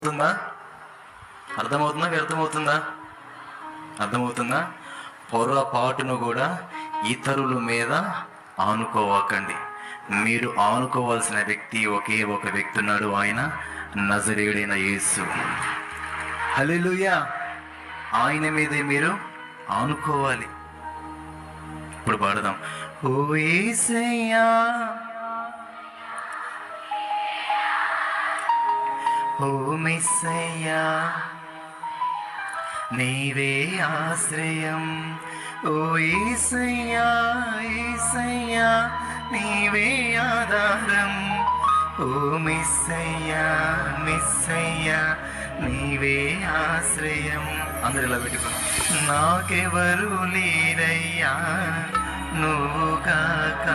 అర్థమవుతుందా? అర్థమవుతుందా? వ్యర్థమవుతుందా? అర్థమవుతుందా? పొరపాటును కూడా ఇతరుల మీద ఆనుకోవకండి. మీరు ఆనుకోవాల్సిన వ్యక్తి ఒకే ఒక వ్యక్తి ఉన్నాడు, ఆయన నజరేయుడైన యేసు. హల్లెలూయా! ఆయన మీదే మీరు ఆనుకోవాలి. ఇప్పుడు పాడదాం. ఓ యేసయ్యా, ఓ మెస్సయ్యా, నీవే ఆశ్రయం. ఓ యేసయ్యా, యేసయ్యా, నీవే ఆధారం. ఓ మెస్సయ్యా, మెస్సయ్యా, నీవే ఆశ్రయం. అందరు ఇలా పెట్టుకున్నాం. నాకెవరు లేరయ్యా నువ్వు కాక,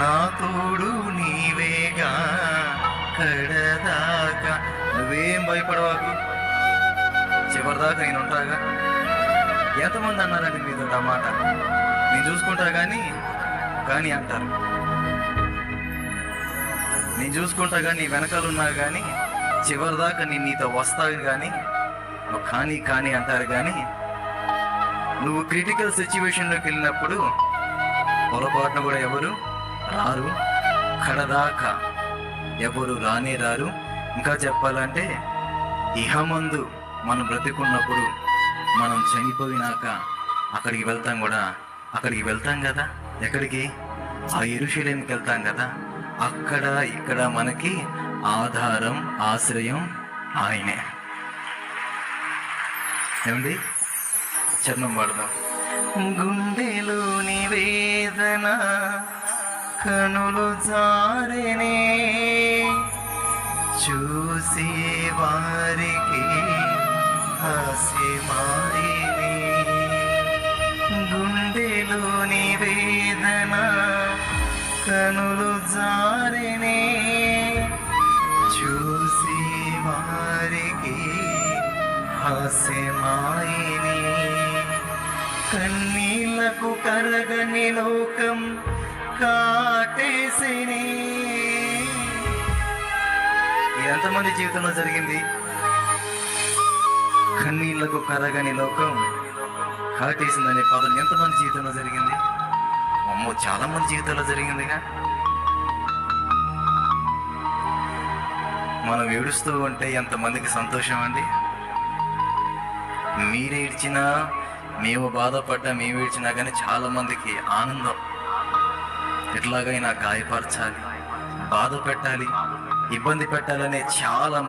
నా తోడు నీవేగా కడదాకా. నువ్వేం భయపడవాకు, చివరిదాకా నేను ఉంటాగా. ఎంతమంది అన్నారండి మీతో ఆ మాట? నేను చూసుకుంటా కానీ అంటారు. నేను చూసుకుంటా కానీ వెనకాలన్నా కానీ చివరిదాకా నేను నీతో వస్తాను కానీ నువ్వు కానీ అంటారు. కానీ నువ్వు క్రిటికల్ సిచ్యువేషన్లోకి వెళ్ళినప్పుడు పొరపాటున కూడా ఎవరు రారు, కడదాకా ఎవరు రానే రారు. ఇంకా చెప్పాలంటే ఇహమందు మనం బ్రతికున్నప్పుడు, మనం చనిపోయినాక అక్కడికి వెళ్తాం కదా. ఎక్కడికి? ఆ యెరూషలేముకి వెళ్తాం కదా. అక్కడ ఇక్కడ మనకి ఆధారం, ఆశ్రయం ఆయనే. ఏమండి? చరణం పాడదాం. గుండెలోని వేదన కనులు జారినే, చూసే వారికి హాస్యమాయనే. గుండెలోని వేదన కనులు జారినే, చూసే వారికి హాస్యమాయనే. కన్నీళ్లకు కరగని లోకం కాటేసినే. ఎంతమంది జీవితంలో జరిగింది? కన్నీళ్లకు కరగని లోకం కాటేసిందనే పదం ఎంతమంది జీవితంలో జరిగింది? అమ్మో, చాలా మంది జీవితంలో జరిగిందిగా. మనం ఏడుస్తూ ఉంటే ఎంతమందికి సంతోషం అండి. మీరేడ్చినా, మేము బాధపడ్డా, మేము ఏడ్చినా కానీ చాలా మందికి ఆనందం. ఎట్లాగైనా గాయపరచాలి, బాధ పెట్టాలి, ఇబ్బంది పెట్టాలనే చాలా